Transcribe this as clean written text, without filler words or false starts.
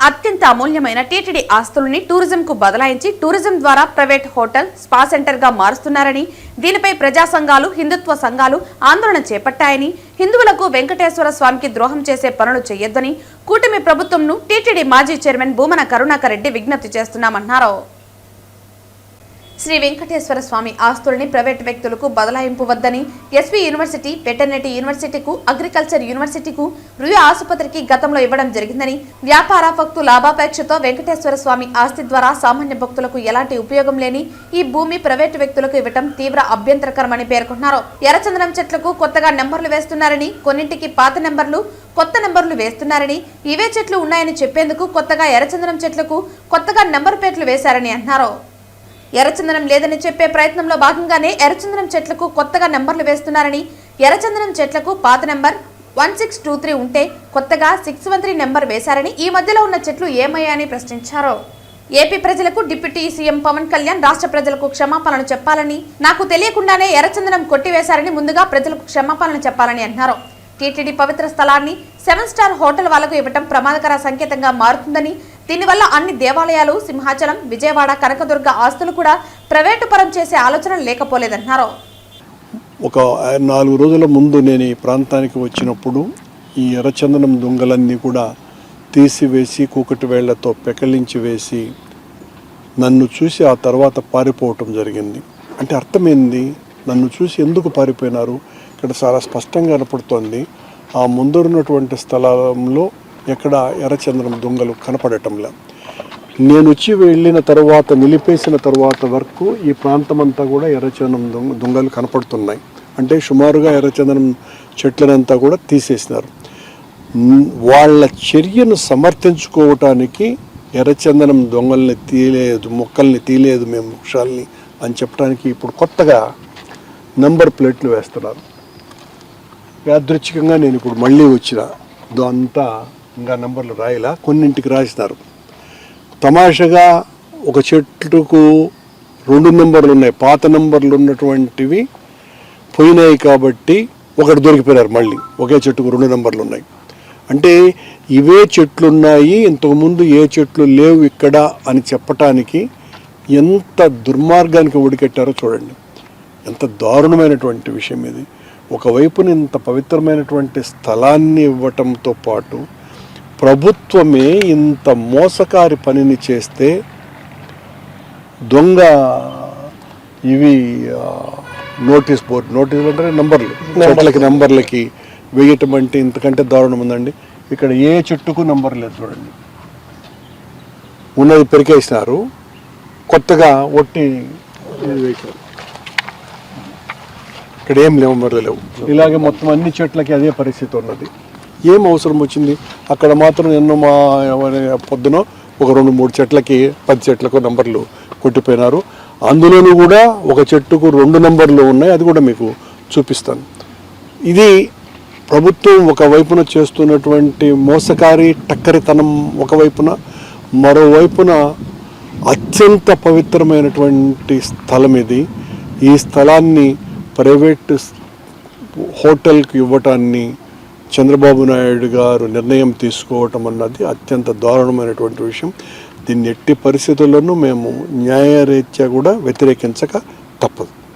అత్యంత అమూల్యమైన TTD ఆస్తులని టూరిజంకు బదలాయించి tourism ద్వారా ప్రైవేట్ హోటల్, స్పా సెంటర్గా మారుస్తున్నారని, దీనిపై ప్రజా సంఘాలు, హిందుత్వ సంఘాలు ఆందోళన చేపట్టాయని, హిందువులకు వెంకటేశ్వర స్వామికి ద్రోహం చేసే పనులు చేయొద్దని కూటమి ప్రభుత్వంను టీటీడీ మాజీ చైర్మన్ భూమన కరుణాకర్ రెడ్డి విజ్ఞప్తి చేస్తున్నామన్నారు. శ్రీ వెంకటేశ్వర స్వామి ఆస్తులని ప్రైవేట్ వ్యక్తులకు బదలాయింపు వద్దని ఎస్వి యూనివర్సిటీ, వెటర్నరీ యూనివర్సిటీకు, అగ్రికల్చర్ యూనివర్సిటీకు, రుయా ఆసుపత్రికి గతంలో ఇవ్వడం జరిగిందని, వ్యాపార భక్తు లాభాపేక్షతో వెంకటేశ్వర స్వామి ఆస్తి ద్వారా సామాన్య భక్తులకు ఎలాంటి ఉపయోగం లేని ఈ భూమి ప్రైవేటు వ్యక్తులకు ఇవ్వడం తీవ్ర అభ్యంతరకరమని పేర్కొన్నారు. ఎర్రచందనం చెట్లకు కొత్తగా నెంబర్లు వేస్తున్నారని, కొన్నింటికి పాత నెంబర్లు, కొత్త నెంబర్లు వేస్తున్నారని, ఇవే చెట్లు ఉన్నాయని చెప్పేందుకు కొత్తగా ఎర్రచందనం చెట్లకు కొత్తగా నెంబర్ ప్లేట్లు వేశారని అన్నారు. ఎర్రచందనం లేదని చెప్పే ప్రయత్నంలో భాగంగానే ఎర్రచందనం చెట్లకు కొత్తగా నెంబర్లు వేస్తున్నారని, ఎర్రచందనం చెట్లకు పాత నెంబర్ 1623 ఉంటే కొత్తగా 613 నెంబర్ వేశారని, ఈ మధ్యలో ఉన్న చెట్లు ఏమయ్యాయని ప్రశ్నించారు. ఏపీ ప్రజలకు డిప్యూటీ సీఎం పవన్ కళ్యాణ్ రాష్ట్ర ప్రజలకు క్షమాపణలు చెప్పాలని, నాకు తెలియకుండానే ఎర్రచందనం కొట్టివేశారని ముందుగా ప్రజలకు క్షమాపణలు చెప్పాలని అన్నారు. టీటీడీ పవిత్ర స్థలాన్ని 7 స్టార్ హోటల్ వాళ్లకు ఇవ్వడం ప్రమాదకర సంకేతంగా మారుతుందని, దీనివల్ల అన్ని దేవాలయాలు, సింహాచలం, విజయవాడ, కనకదుర్గ ఆస్తులు కూడా ప్రైవేటు పరం చేసే ఆలోచన లేకపోలేదన్నారు. ఒక 4 రోజుల ముందు నేను ఈ ప్రాంతానికి వచ్చినప్పుడు ఈ ఎర్రచందనం దొంగలన్నీ కూడా తీసివేసి కూకటి వేళ్లతో పెకలించి వేసి నన్ను చూసి ఆ తర్వాత పారిపోవటం జరిగింది. అంటే అర్థమైంది, నన్ను చూసి ఎందుకు పారిపోయినారు? ఇక్కడ చాలా స్పష్టంగా కనపడుతోంది. ఆ ముందరున్నటువంటి స్థలంలో ఎక్కడ ఎర్రచందనం దొంగలు కనపడటంలా. నేను వచ్చి వెళ్ళిన తర్వాత, నిలిపేసిన తర్వాత వరకు ఈ ప్రాంతం అంతా కూడా ఎర్రచందనం దొంగలు కనపడుతున్నాయి. అంటే సుమారుగా ఎర్రచందనం చెట్లనంతా కూడా తీసేసినారు. వాళ్ళ చర్యను సమర్థించుకోవటానికి ఎర్రచందనం దొంగల్ని తీయలేదు, మొక్కల్ని తీయలేదు మేము, వృక్షాలని అని చెప్పడానికి ఇప్పుడు కొత్తగా నంబర్ ప్లేట్లు వేస్తున్నారు. యాదృచ్ఛికంగా నేను ఇప్పుడు మళ్ళీ వచ్చిన అంతా ఇంకా నంబర్లు రాయలా, కొన్నింటికి రాసినారు. తమాషగా ఒక చెట్టుకు 2 నెంబర్లు ఉన్నాయి, పాత నెంబర్లు ఉన్నటువంటివి పోయినాయి కాబట్టి ఒకటి దొరికిపోయినారు. మళ్ళీ ఒకే చెట్టుకు 2 నెంబర్లు ఉన్నాయి. అంటే ఇవే చెట్లున్నాయి, ఇంతకుముందు ఏ చెట్లు లేవు ఇక్కడ అని చెప్పటానికి ఎంత దుర్మార్గానికి ఒడికెట్టారో చూడండి. ఎంత దారుణమైనటువంటి విషయం ఇది. ఒకవైపున ఇంత పవిత్రమైనటువంటి స్థలాన్ని ఇవ్వటంతో పాటు ప్రభుత్వమే ఇంత మోసకారి పనిని చేస్తే, దొంగ ఇవి నోటీస్ బోర్డు, నోటీసులు అంటే నంబర్లు, చెట్లకి నంబర్లకి వేయటం అంటే ఇంతకంటే దారుణం ఉందండి. ఇక్కడ ఏ చెట్టుకు నంబర్ లేదు చూడండి, ఉన్నది పెరికేసినారు, కొత్తగా ఒట్టి వేశారు. ఇక్కడ ఏం నెంబర్లు లేవు. ఇలాగే మొత్తం అన్ని చెట్లకి అదే పరిస్థితి ఉన్నది. ఏం అవసరం వచ్చింది? అక్కడ మాత్రం ఎన్నో పొద్దున ఒక 2-3 చెట్లకి 10 చెట్లకు నంబర్లు కొట్టిపోయినారు. అందులోనూ కూడా ఒక చెట్టుకు 2 నంబర్లు ఉన్నాయి, అది కూడా మీకు చూపిస్తాను. ఇది ప్రభుత్వం ఒకవైపున చేస్తున్నటువంటి మోసకారి టక్కరితనం ఒకవైపున, మరోవైపున అత్యంత పవిత్రమైనటువంటి స్థలం ఇది. ఈ స్థలాన్ని ప్రైవేట్ హోటల్కి ఇవ్వటాన్ని చంద్రబాబు నాయుడు గారు నిర్ణయం తీసుకోవటం అన్నది అత్యంత దారుణమైనటువంటి విషయం. దీన్ని ఎట్టి పరిస్థితుల్లోనూ మేము న్యాయరీత్యా కూడా వ్యతిరేకించక తప్పదు.